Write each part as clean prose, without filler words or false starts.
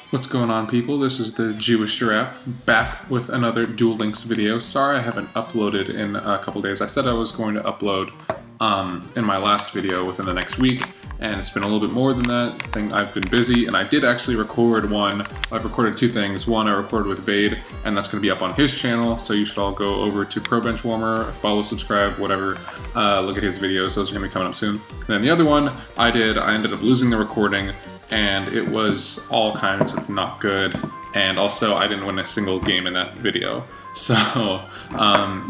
What's going on, people? This is the Jewish Giraffe, back with another Duel Links video. Sorry I haven't uploaded in a couple days. I said I was going to upload in my last video within the next week, and it's been a little bit more than that. I've been busy, and I did actually record one. I've recorded two things. One I recorded with Vade, and that's going to be up on his channel, so you should all go over to Pro Benchwarmer, follow, subscribe, whatever, look at his videos. Those are going to be coming up soon. And then the other one I ended up losing the recording, and it was all kinds of not good, and also I didn't win a single game in that video. So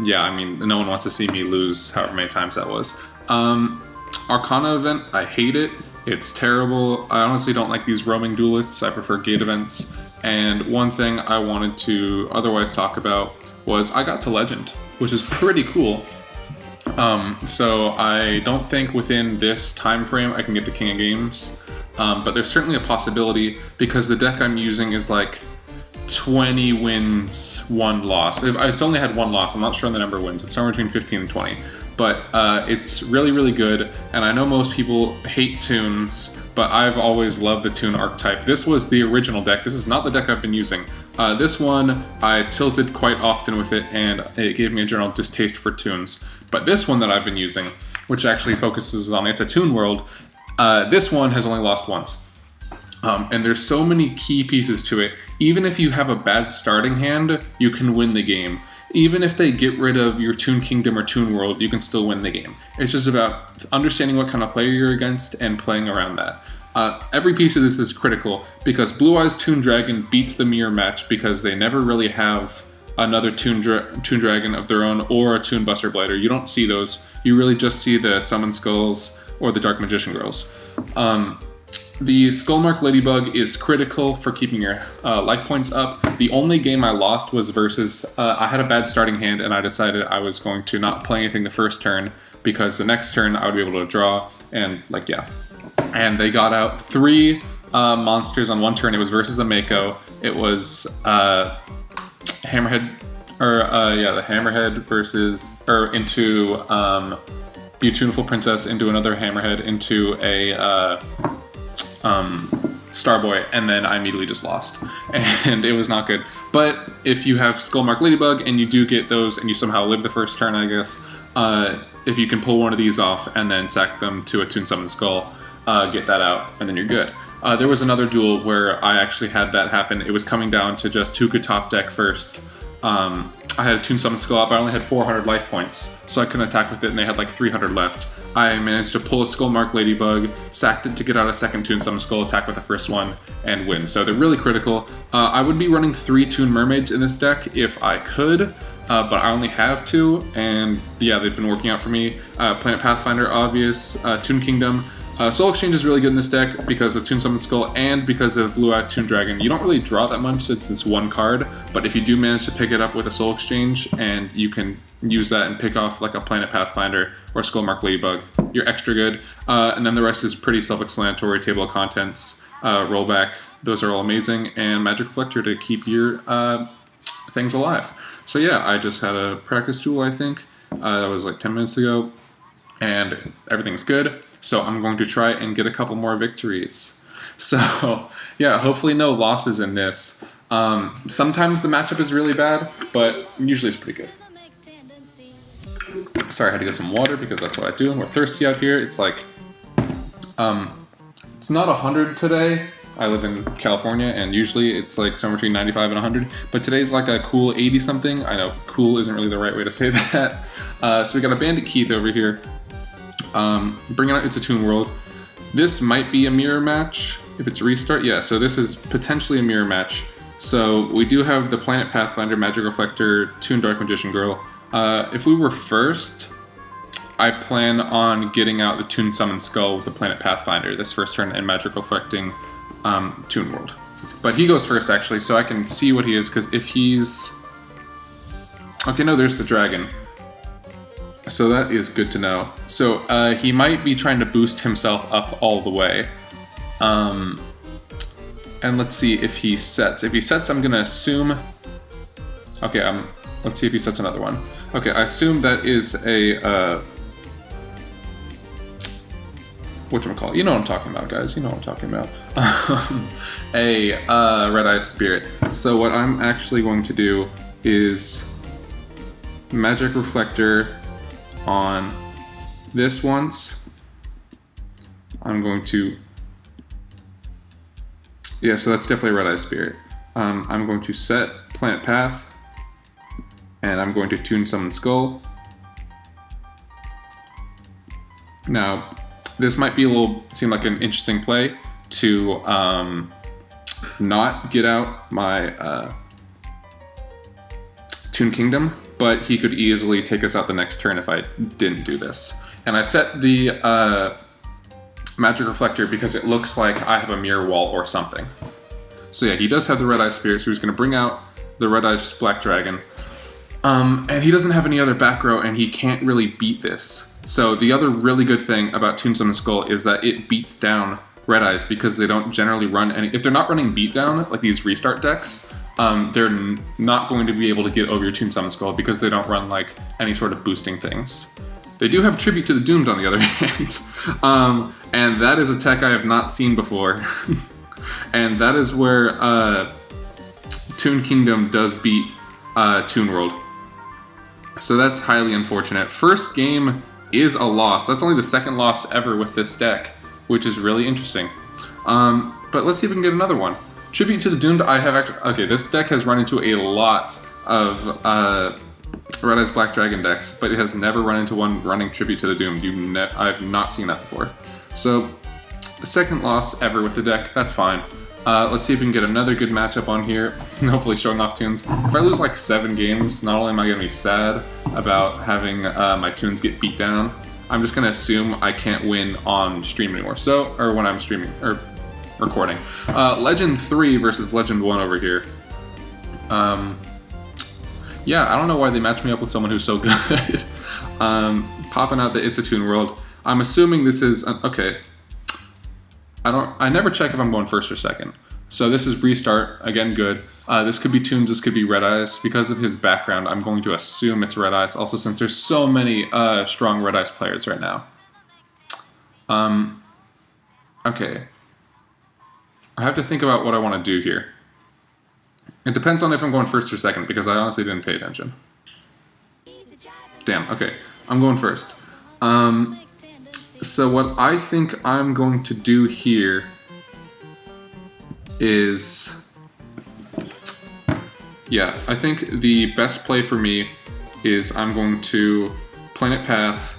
yeah, I mean, no one wants to see me lose however many times that was. Arcana event, I hate it. It's terrible. I honestly don't like these roaming duelists. I prefer gate events. And one thing I wanted to otherwise talk about was I got to Legend, which is pretty cool. So I don't think within this time frame I can get the King of Games. But there's certainly a possibility because the deck I'm using is like 20 wins, 1 loss. It's only had 1 loss. I'm not sure on the number of wins. It's somewhere between 15 and 20. But it's really, really good. And I know most people hate Toons, but I've always loved the Toon archetype. This was the original deck. This is not the deck I've been using. This one, I tilted quite often with it, and it gave me a general distaste for Toons. But this one that I've been using, which actually focuses on it's a Toon world, this one has only lost once. And there's so many key pieces to it. Even if you have a bad starting hand, you can win the game. Even if they get rid of your Toon Kingdom or Toon World, you can still win the game. It's just about understanding what kind of player you're against and playing around that. Every piece of this is critical because Blue Eyes Toon Dragon beats the mirror match because they never really have another Toon Dragon of their own or a Toon Buster Blighter. You don't see those. You really just see the Summon Skulls or the Dark Magician Girls. The Skullmark Ladybug is critical for keeping your life points up. The only game I lost was versus, I had a bad starting hand and I decided I was going to not play anything the first turn because the next turn I would be able to draw and like, yeah. And they got out 3 monsters on one turn. It was versus a Mako. It was Hammerhead, the Hammerhead versus, into Beautiful Princess, into another Hammerhead, into a Starboy, and then I immediately just lost, and it was not good. But if you have Skullmark Ladybug and you do get those, and you somehow live the first turn, I guess, if you can pull one of these off and then sack them to a Toon Summon Skull, get that out, and then you're good. There was another duel where I actually had that happen. It was coming down to just who could top deck first. I had a Toon Summon Skull up, I only had 400 life points, so I couldn't attack with it, and they had like 300 left. I managed to pull a Skullmark Ladybug, sacked it to get out a second Toon Summon Skull, attack with the first one, and win. So they're really critical. I would be running 3 Toon Mermaids in this deck if I could, but I only have 2, and yeah, they've been working out for me. Planet Pathfinder, obvious, Toon Kingdom. Soul Exchange is really good in this deck because of Toon Summon Skull and because of Blue Eyes Toon Dragon. You don't really draw that much since it's 1 card, but if you do manage to pick it up with a Soul Exchange and you can use that and pick off like a Planet Pathfinder or Skullmark Ladybug, you're extra good. And then the rest is pretty self-explanatory. Table of Contents, Rollback, those are all amazing, and Magic Reflector to keep your things alive. So yeah, I just had a practice duel, I think. That was like 10 minutes ago, and everything's good. So I'm going to try and get a couple more victories. So yeah, hopefully no losses in this. Sometimes the matchup is really bad, but usually it's pretty good. Sorry, I had to get some water because that's what I do. We're thirsty out here. It's like, it's not 100 today. I live in California, and usually it's like somewhere between 95 and 100. But today's like a cool 80 something. I know cool isn't really the right way to say that. So we got a Bandit Keith over here. Bringing out It's a Toon World. This might be a mirror match if it's restart. Yeah, so this is potentially a mirror match. So we do have the Planet Pathfinder, Magic Reflector, Toon Dark Magician Girl. If we were first, I plan on getting out the Toon Summon Skull with the Planet Pathfinder this first turn and Magic Reflecting Toon World. But he goes first actually, so I can see what he is, because if he's... Okay, no, there's the dragon. So that is good to know. So he might be trying to boost himself up all the way. And let's see if he sets. If he sets, I'm gonna assume... Okay, let's see if he sets another one. Okay, I assume that is a... whatchamacallit, you know what I'm talking about, guys, you know what I'm talking about, a Red Eyes Spirit. So what I'm actually going to do is Magic Reflector on this once. I'm going to, yeah, so that's definitely a Red Eyes Spirit. I'm going to set Planet Path, and I'm going to Toon Summon Skull. Now, this might be seem like an interesting play to not get out my Toon Kingdom, but he could easily take us out the next turn if I didn't do this. And I set the Magic Reflector because it looks like I have a Mirror Wall or something. So yeah, he does have the Red Eyes Spirit, so he's going to bring out the Red Eyes Black Dragon. And he doesn't have any other back row, and he can't really beat this. So the other really good thing about Toon Summon Skull is that it beats down Red Eyes because they don't generally run any... If they're not running Beatdown, like these restart decks, they're not going to be able to get over your Toon Summon Skull because they don't run like any sort of boosting things. They do have Tribute to the Doomed on the other hand, and that is a tech I have not seen before. And that is where Toon Kingdom does beat Toon World. So that's highly unfortunate. First game is a loss. That's only the second loss ever with this deck, which is really interesting. But let's see if we can get another one. Tribute to the Doomed, I have actually... Okay, this deck has run into a lot of Red Eyes Black Dragon decks, but it has never run into one running Tribute to the Doomed. I've not seen that before. So, the second loss ever with the deck, that's fine. Let's see if we can get another good matchup on here, hopefully showing off Toons. If I lose like 7 games, not only am I going to be sad about having my Toons get beat down, I'm just going to assume I can't win on stream anymore. So, or when I'm streaming, or recording. Legend 3 versus Legend 1 over here. Yeah, I don't know why they matched me up with someone who's so good. Popping out the It's a Toon World. I'm assuming this is, okay. I never check if I'm going first or second. So this is restart, again good. This could be Toons, this could be Red Eyes. Because of his background, I'm going to assume it's Red Eyes, also since there's so many strong Red Eyes players right now. Okay. I have to think about what I want to do here. It depends on if I'm going first or second, because I honestly didn't pay attention. Damn, okay. I'm going first. So what I think I'm going to do here is... Yeah, I think the best play for me is I'm going to Planet Path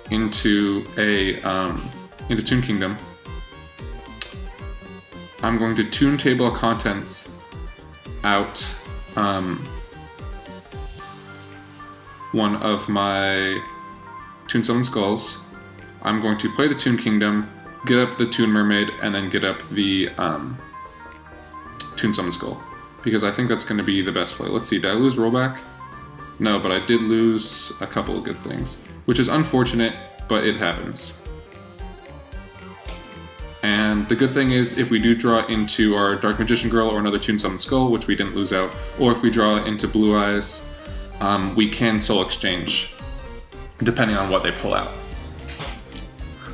into Toon Kingdom. I'm going to Toon Table of Contents out one of my Toon Summon Skulls. I'm going to play the Toon Kingdom, get up the Toon Mermaid, and then get up the Toon Summon Skull. Because I think that's going to be the best play. Let's see, did I lose rollback? No, but I did lose a couple of good things. Which is unfortunate, but it happens. And the good thing is, if we do draw into our Dark Magician Girl or another Toon Summon Skull, which we didn't lose out, or if we draw into Blue Eyes, we can Soul Exchange, depending on what they pull out.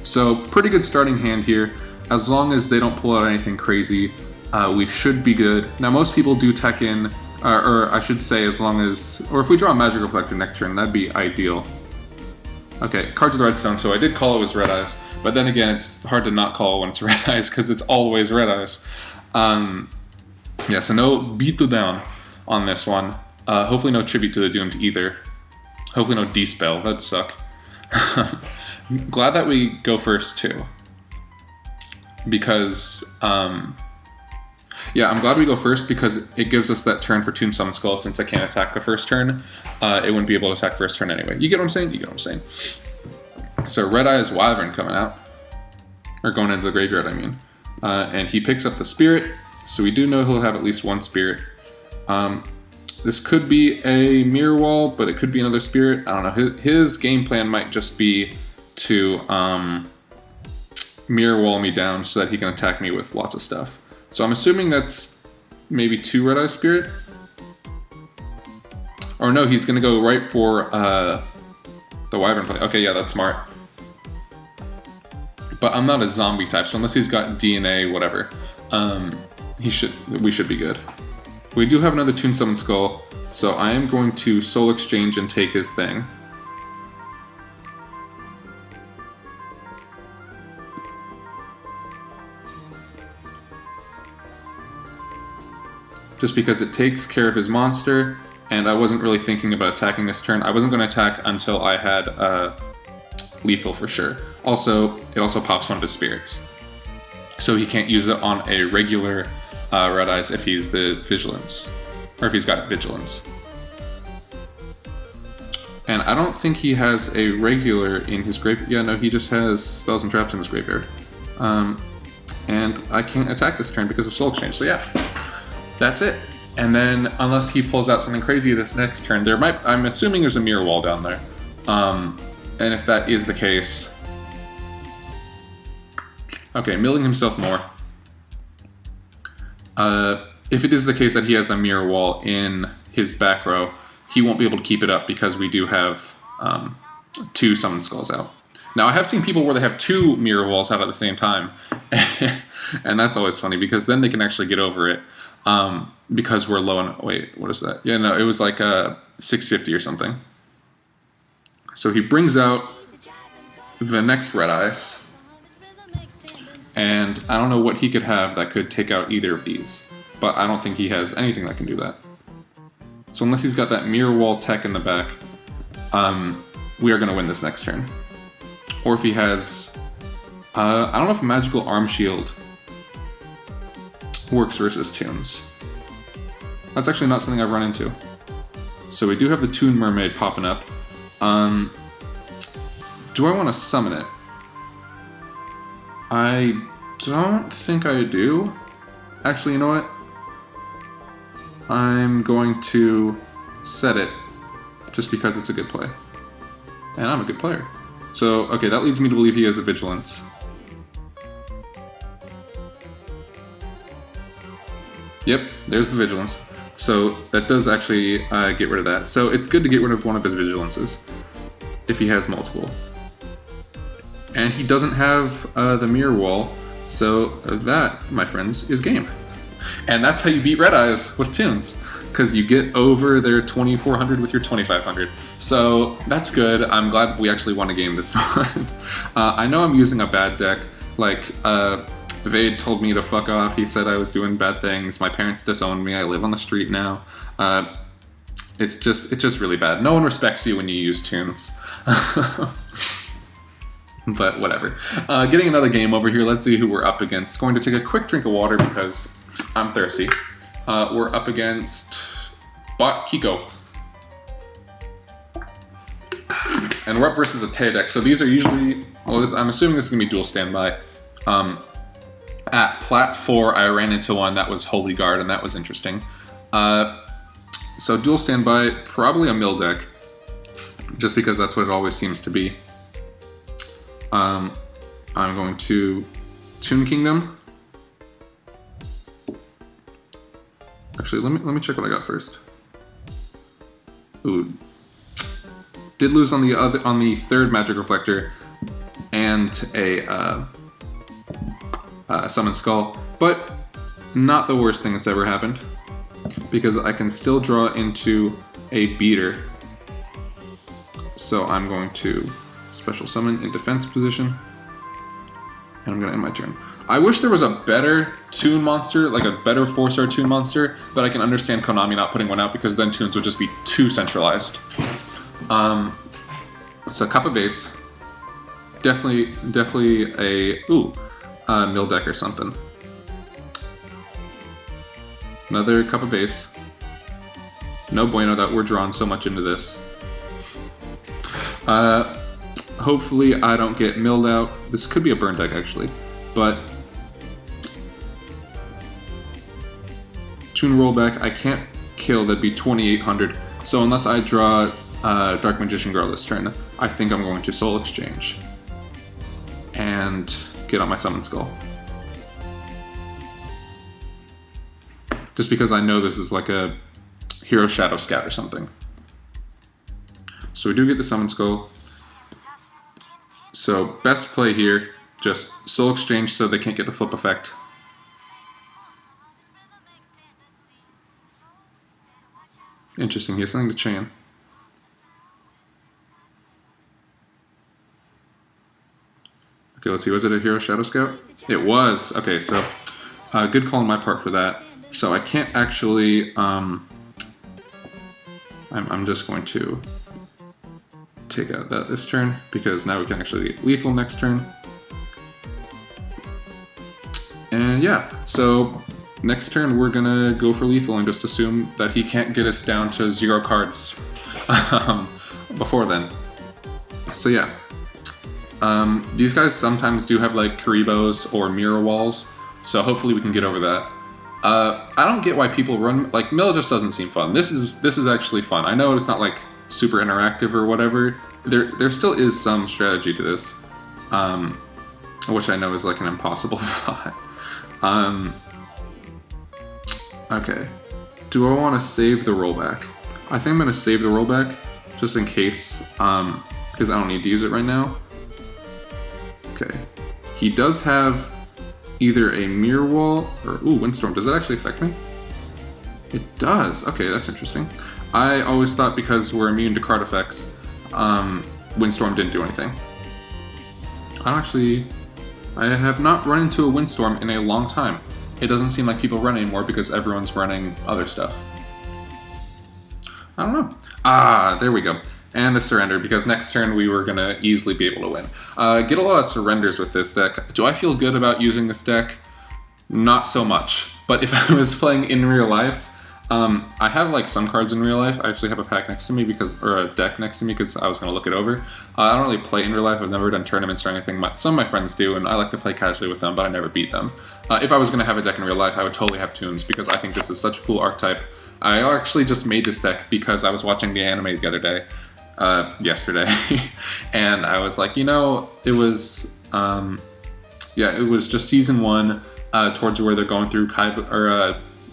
So, pretty good starting hand here. As long as they don't pull out anything crazy, we should be good. Now, most people do tech in, or I should say, as long as, or if we draw a Magic Reflector next turn, that'd be ideal. Okay, Cards of the Redstone, so I did call it was Red Eyes, but then again, it's hard to not call when it's Red Eyes, because it's always Red Eyes. Yeah, so no Beatdown on this one. Hopefully no Tribute to the Doomed either. Hopefully no Dispel, that'd suck. Glad that we go first too. Because, yeah, I'm glad we go first because it gives us that turn for Toon Summon Skull. Since I can't attack the first turn, it wouldn't be able to attack first turn anyway. You get what I'm saying? You get what I'm saying. So Red Eyes Wyvern coming out. Or going into the graveyard, I mean. And he picks up the Spirit, so we do know he'll have at least one Spirit. This could be a Mirror Wall, but it could be another Spirit. I don't know. His game plan might just be to Mirror Wall me down so that he can attack me with lots of stuff. So I'm assuming that's maybe 2 Red Eye Spirit. Or no, he's going to go right for the Wyvern play. Okay, yeah, that's smart. But I'm not a zombie type, so unless he's got DNA, whatever, we should be good. We do have another Toon Summon Skull, so I am going to Soul Exchange and take his thing. Just because it takes care of his monster, and I wasn't really thinking about attacking this turn. I wasn't going to attack until I had lethal for sure. Also, it also pops one of his spirits, so he can't use it on a regular Red Eyes if he's the Vigilance, or if he's got Vigilance. And I don't think he has a regular in his graveyard. Yeah, no, he just has spells and traps in his graveyard. And I can't attack this turn because of Soul Exchange, so yeah. That's it. And then, unless he pulls out something crazy this next turn, I'm assuming there's a mirror wall down there. And if that is the case... Okay, milling himself more. If it is the case that he has a mirror wall in his back row, he won't be able to keep it up because we do have 2 Summon Skulls out. Now, I have seen people where they have 2 mirror walls out at the same time. And that's always funny, because then they can actually get over it. Because we're low on... Wait, what is that? Yeah, no, it was like 650 or something. So he brings out the next Red Eyes. And I don't know what he could have that could take out either of these. But I don't think he has anything that can do that. So unless he's got that mirror wall tech in the back, we are going to win this next turn. Or if he has... I don't know if Magical Arm Shield works versus Toons. That's actually not something I've run into. So we do have the Toon Mermaid popping up. Do I want to summon it? I don't think I do. Actually, you know what? I'm going to set it just because it's a good play. And I'm a good player. So, okay, that leads me to believe he has a Vigilance. Yep, there's the Vigilance. So that does actually get rid of that. So it's good to get rid of one of his Vigilances, if he has multiple. And he doesn't have the Mirror Wall, so that, my friends, is game. And that's how you beat Red Eyes with Toons, because you get over their 2400 with your 2500. So that's good. I'm glad we actually won a game this one. I know I'm using a bad deck. Like, Vade told me to fuck off. He said I was doing bad things. My parents disowned me. I live on the street now. It's just really bad. No one respects you when you use Toons. But whatever. Getting another game over here. Let's see who we're up against. Going to take a quick drink of water because I'm thirsty. We're up against Bot Kiko. And we're up versus a Teo deck. So these are usually... Well, I'm assuming this is going to be dual standby. At Plat 4, I ran into one that was Holy Guard, and that was interesting. So dual standby, probably a mill deck, just because that's what it always seems to be. I'm going to Toon Kingdom. Actually, let me check what I got first. Ooh, did lose on the third Magic Reflector and a Summon Skull, but not the worst thing that's ever happened, because I can still draw into a beater. So I'm going to special summon in defense position, and I'm going to end my turn. I wish there was a better Toon monster, like a better 4-star Toon monster, but I can understand Konami not putting one out because then Toons would just be too centralized. So Cup of Base, definitely a mill deck or something. Another Cup of Base. No bueno that we're drawn so much into this. Hopefully I don't get milled out. This could be a burn deck actually, but Toon rollback, I can't kill, that'd be 2800. So unless I draw Dark Magician Girl this turn, I think I'm going to Soul Exchange and get on my Summon Skull. Just because I know this is like a Hero Shadow Scout or something. So we do get the Summon Skull. So best play here, just soul exchange so they can't get the flip effect. Interesting, he has something to chain. Okay, let's see, was it a Hero Shadow Scout? It was! Okay, so good call on my part for that. So I can't actually, I'm just going to take out that this turn, because now we can actually lethal next turn. And yeah, so next turn we're gonna go for lethal and just assume that he can't get us down to 0 cards before then. So yeah, these guys sometimes do have like Karibos or mirror walls, so hopefully we can get over that. I don't get why people run, like, mill just doesn't seem fun. This is actually fun. I know it's not like super interactive or whatever. There still is some strategy to this, which I know is like an impossible thought. Okay, do I want to save the rollback? I think I'm going to save the rollback just in case, because I don't need to use it right now. Okay, he does have either a mirror wall or, ooh, windstorm. Does that actually affect me? It does. Okay, that's interesting. I always thought because we're immune to card effects, windstorm didn't do anything. I have not run into a windstorm in a long time. It doesn't seem like people run anymore because everyone's running other stuff. I don't know. Ah, there we go. And the surrender, because next turn we were going to easily be able to win. Get a lot of surrenders with this deck. Do I feel good about using this deck? Not so much. But if I was playing in real life, I have like some cards in real life. I actually have a pack next to me or a deck next to me because I was going to look it over. I don't really play in real life. I've never done tournaments or anything. Some of my friends do, and I like to play casually with them, but I never beat them. If I was going to have a deck in real life, I would totally have Toons because I think this is such a cool archetype. I actually just made this deck because I was watching the anime the other day. Yesterday, and I was like, you know, it was just season 1, towards where they're going through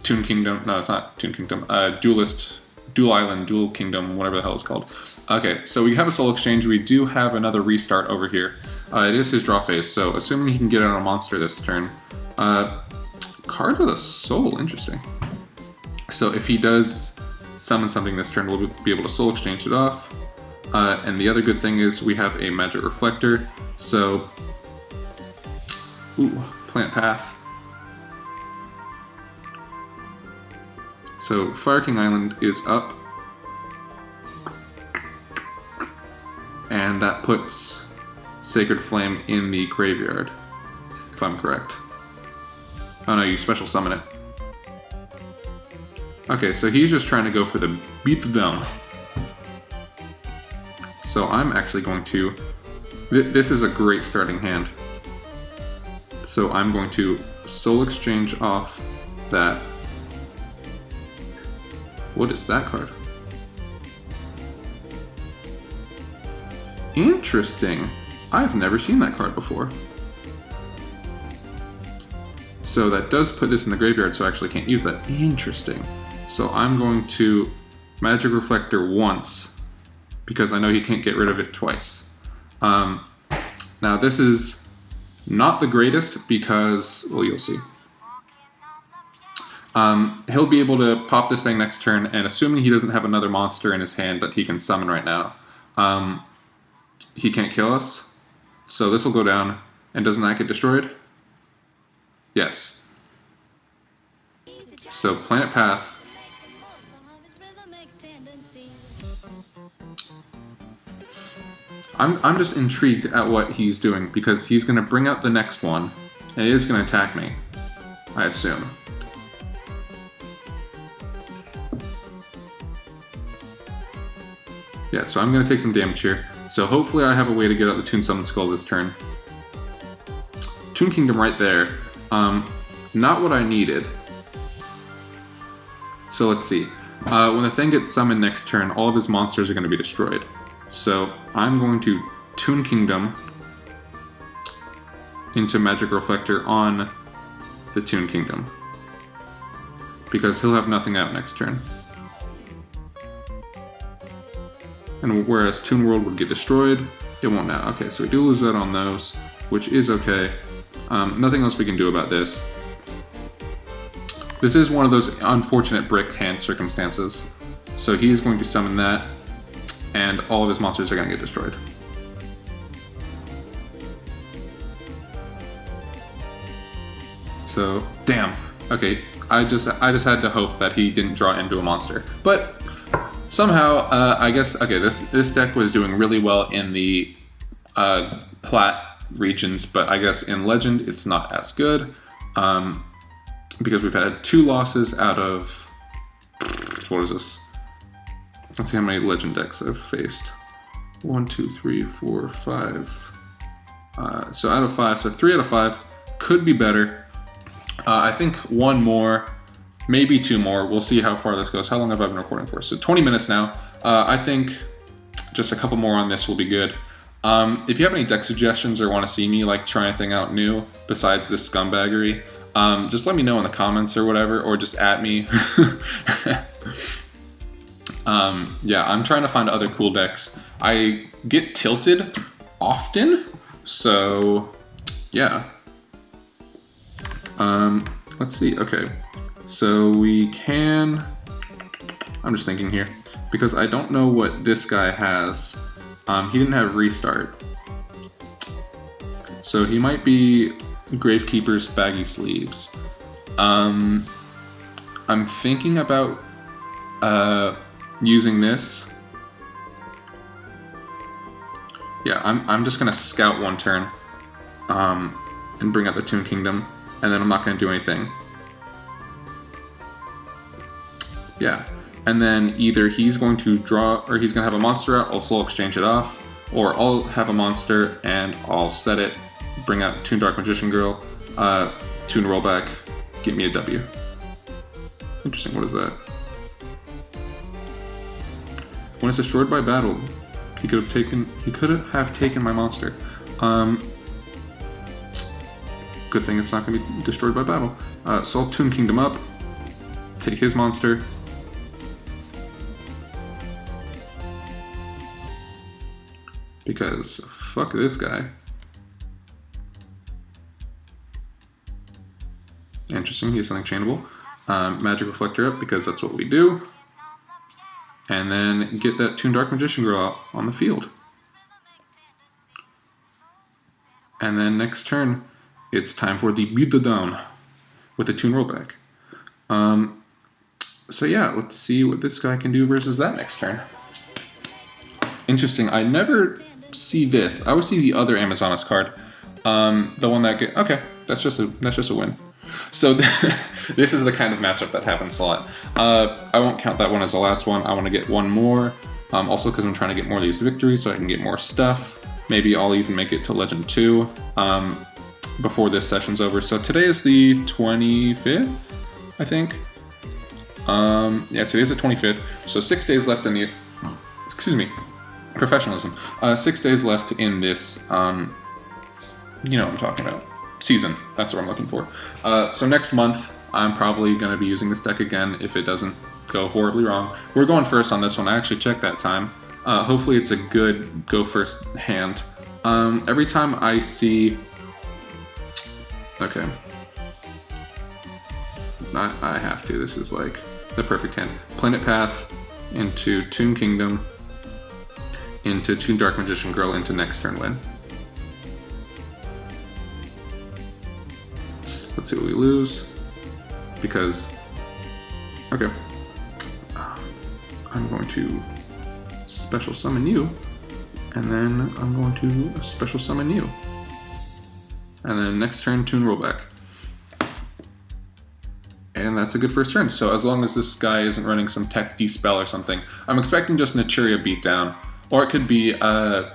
Toon Kingdom. No, it's not Toon Kingdom. Duel Island, Duel Kingdom, whatever the hell it's called. Okay, so we have a soul exchange. We do have another restart over here. It is his draw phase, so assuming he can get out a monster this turn. Card with a soul, interesting. So if he does summon something this turn, we'll be able to soul exchange it off. And the other good thing is we have a magic reflector, so, ooh, plant path. So Fire King Island is up, and that puts Sacred Flame in the graveyard, if I'm correct. Oh no, you special summon it. Okay, so he's just trying to go for the Beatdown. So I'm actually going to... This is a great starting hand. So I'm going to soul exchange off that. What is that card? Interesting. I've never seen that card before. So that does put this in the graveyard, so I actually can't use that. Interesting. So I'm going to Magic Reflector once, because I know he can't get rid of it twice. Now this is not the greatest because, well, you'll see. He'll be able to pop this thing next turn, and assuming he doesn't have another monster in his hand that he can summon right now, he can't kill us. So this will go down, and doesn't that get destroyed? Yes. So Planet Path. I'm just intrigued at what he's doing, because he's going to bring out the next one, and it is going to attack me, I assume. Yeah, so I'm going to take some damage here. So hopefully I have a way to get out the Toon Summon Skull this turn. Toon Kingdom right there. Not what I needed. So let's see. When the thing gets summoned next turn, all of his monsters are going to be destroyed. So I'm going to Toon Kingdom into Magic Reflector on the Toon Kingdom, because he'll have nothing out next turn. And whereas Toon World would get destroyed, it won't now. Okay, so we do lose out on those. which is okay. Nothing else we can do about this. This is one of those unfortunate brick hand circumstances. So he's going to summon that, and all of his monsters are going to get destroyed. So, damn. Okay, I just had to hope that he didn't draw into a monster. But somehow, I guess, okay, this deck was doing really well in the Plat regions, but I guess in Legend it's not as good. Because we've had 2 losses out of, what is this? Let's see how many Legend decks I've faced. 1, 2, 3, 4, 5. So out of 5, so 3 out of 5 could be better. I think 1 more, maybe 2 more. We'll see how far this goes. How long have I been recording for? So 20 minutes now. I think just a couple more on this will be good. If you have any deck suggestions or want to see me like try anything out new besides this scumbaggery, just let me know in the comments or whatever, or just at me. Yeah, I'm trying to find other cool decks. I get tilted often, so yeah. Let's see, okay. So we can, I'm just thinking here, because I don't know what this guy has. He didn't have restart. So he might be Gravekeeper's Baggy Sleeves. I'm thinking about using this. Yeah, I'm just gonna scout 1 turn and bring out the Toon Kingdom, and then I'm not gonna do anything. Yeah, and then either he's going to draw, or he's gonna have a monster out, I'll Soul Exchange it off, or I'll have a monster and I'll set it, bring out Toon Dark Magician Girl, Toon Rollback, get me a W. Interesting, what is that? When it's destroyed by battle, he could have taken my monster. Good thing it's not going to be destroyed by battle. So I'll Toon Kingdom up, take his monster. Because fuck this guy. Interesting, he has something chainable. Magic Reflector up, because that's what we do. And then get that Toon Dark Magician Girl out on the field. And then next turn, it's time for the Beatdown with a Toon Rollback. So yeah, let's see what this guy can do versus that next turn. Interesting, I never see this. I always see the other Amazonas card. The one that okay, that's just a win. So this is the kind of matchup that happens a lot. I won't count that one as the last one. I want to get 1 more. Also because I'm trying to get more of these victories so I can get more stuff. Maybe I'll even make it to Legend 2 before this session's over. So today is the 25th, I think. Yeah, today's the 25th. So 6 days left in the, excuse me, professionalism. 6 days left in this, you know what I'm talking about. Season, that's what I'm looking for. So next month, I'm probably going to be using this deck again if it doesn't go horribly wrong. We're going first on this one. I actually checked that time. Hopefully it's a good go first hand. Every time I see... Okay. I have to. This is like the perfect hand. Planet Path into Toon Kingdom into Toon Dark Magician Girl into next turn win. Let's see what we lose, because, okay, I'm going to special summon you, and then I'm going to special summon you, and then next turn Toon Rollback. And that's a good first turn, so as long as this guy isn't running some tech D-spell or something, I'm expecting just Naturia Beatdown, or it could be, the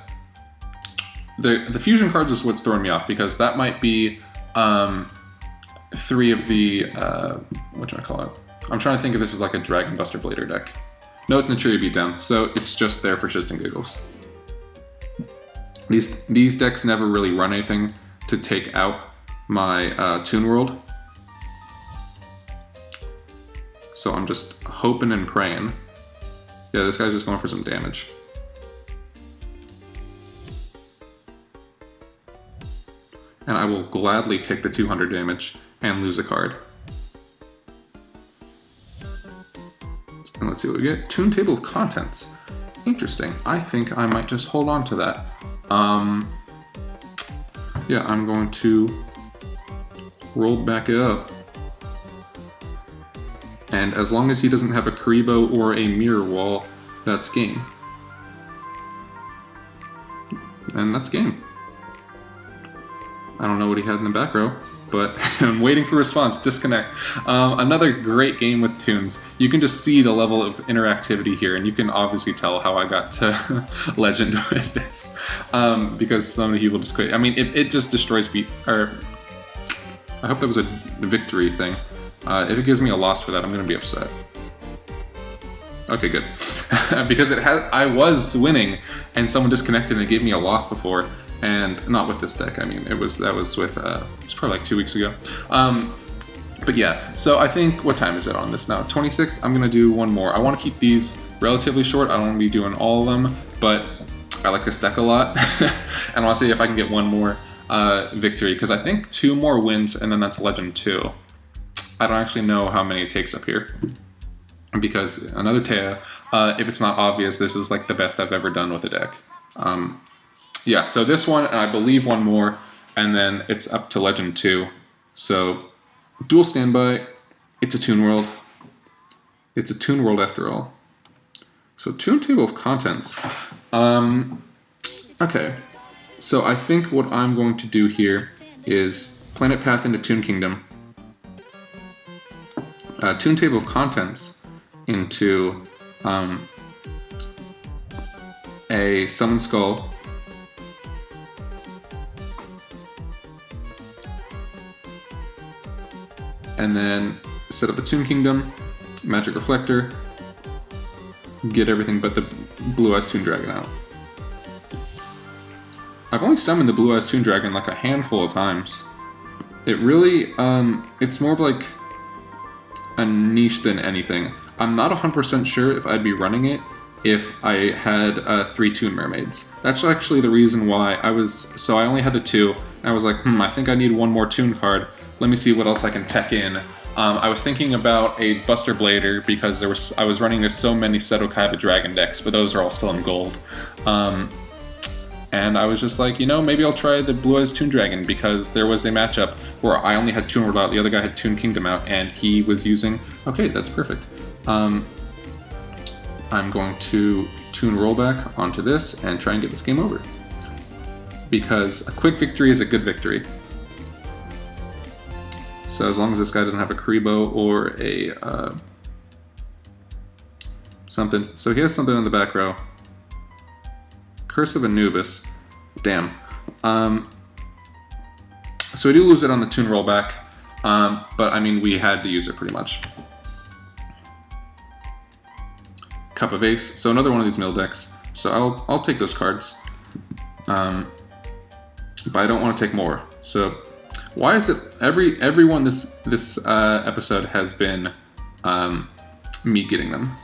fusion cards is what's throwing me off, because that might be, 3 of the, whatchamacallit? I'm trying to think if this is like a Dragon Buster Blader deck. No, it's Naturia Beatdown, so it's just there for shits and giggles. These decks never really run anything to take out my Toon World. So I'm just hoping and praying. Yeah, this guy's just going for some damage. and I will gladly take the 200 damage and lose a card. And let's see what we get. Toon Table of Contents. Interesting. I think I might just hold on to that. Yeah, I'm going to roll back it up. And as long as he doesn't have a Karibo or a Mirror Wall, that's game. And that's game. I don't know what he had in the back row, but I'm waiting for response. Disconnect. Another great game with Toons. You can just see the level of interactivity here, and you can obviously tell how I got to Legend with this. Because so many people just quit. I mean, it just destroys I hope that was a victory thing. If it gives me a loss for that, I'm going to be upset. Okay, good. Because I was winning, and someone disconnected and it gave me a loss before. And not with this deck. I mean, that was with it's probably like 2 weeks ago. But yeah, so I think, what time is it on this now? 26. I'm gonna do one more. I want to keep these relatively short. I don't want to be doing all of them, but I like this deck a lot, and I want to see if I can get one more victory, because I think 2 more wins, and then that's Legend 2. I don't actually know how many it takes up here, because another Tea. If it's not obvious, this is like the best I've ever done with a deck. Yeah, so this one, and I believe one more, and then it's up to Legend 2. So, Duel Standby, it's a Toon World. It's a Toon World after all. So, Toon Table of Contents. Okay, so I think what I'm going to do here is Planet Path into Toon Kingdom. Toon Table of Contents into a Summon Skull. And then set up the Toon Kingdom, Magic Reflector, get everything but the Blue Eyes Toon Dragon out. I've only summoned the Blue Eyes Toon Dragon like a handful of times. It really, it's more of like a niche than anything. I'm not 100% sure if I'd be running it if I had 3 Toon Mermaids. That's actually the reason why I only had the 2, and I was like, I think I need one more Toon card. Let me see what else I can tech in. I was thinking about a Buster Blader because I was running so many Seto Kaiba Dragon decks, but those are all still in gold. And I was just like, maybe I'll try the Blue Eyes Toon Dragon, because there was a matchup where I only had Toon World out, the other guy had Toon Kingdom out, and he was using... Okay, that's perfect. I'm going to Toon Rollback onto this and try and get this game over. Because a quick victory is a good victory. So as long as this guy doesn't have a Karibo or a something. So he has something in the back row. Curse of Anubis. Damn. So we do lose it on the Toon Rollback, but I mean, we had to use it pretty much. Cup of Ace. So another one of these mill decks. So I'll take those cards. But I don't want to take more. So why is it everyone this episode has been me getting them?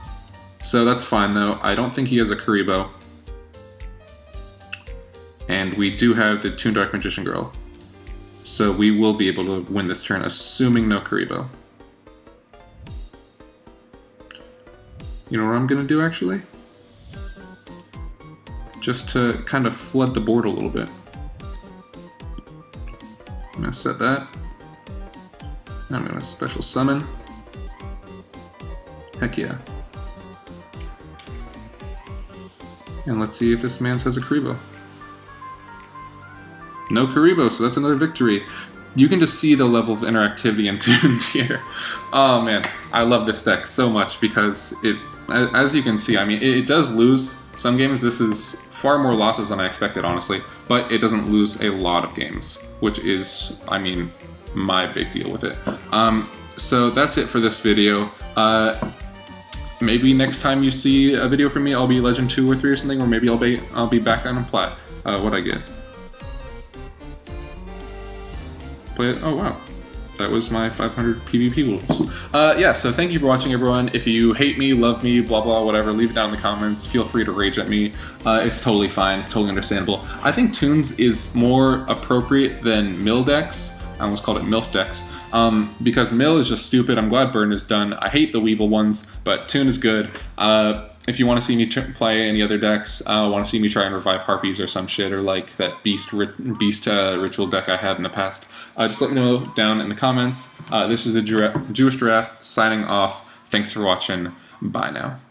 So that's fine though. I don't think he has a Karibo. And we do have the Toon Dark Magician Girl. So we will be able to win this turn, assuming no Karibo. You know what I'm gonna do actually? Just to kind of flood the board a little bit. I'm gonna set that. I'm gonna special summon. Heck yeah. And let's see if this man has a Karibo. No Karibo, so that's another victory. You can just see the level of interactivity in Toons here. Oh man, I love this deck so much because it, as you can see, I mean, it does lose some games. This is far more losses than I expected, honestly, but it doesn't lose a lot of games, which is, I mean, my big deal with it. So that's it for this video. Maybe next time you see a video from me, I'll be Legend 2 or 3 or something, or maybe I'll be back down in Plat. What'd I get? Play it. Oh wow, that was my 500 PvP rules. Yeah, so thank you for watching, everyone. If you hate me, love me, blah, blah, whatever, leave it down in the comments. Feel free to rage at me. It's totally fine. It's totally understandable. I think Toons is more appropriate than Mill decks. I almost called it MILF decks. Because Mill is just stupid. I'm glad Burn is done. I hate the Weevil ones, but Toon is good. If you want to see me play any other decks, want to see me try and revive Harpies or some shit, or like that Beast Ritual deck I had in the past, just let me know down in the comments. This is the Jewish Giraffe signing off. Thanks for watching. Bye now.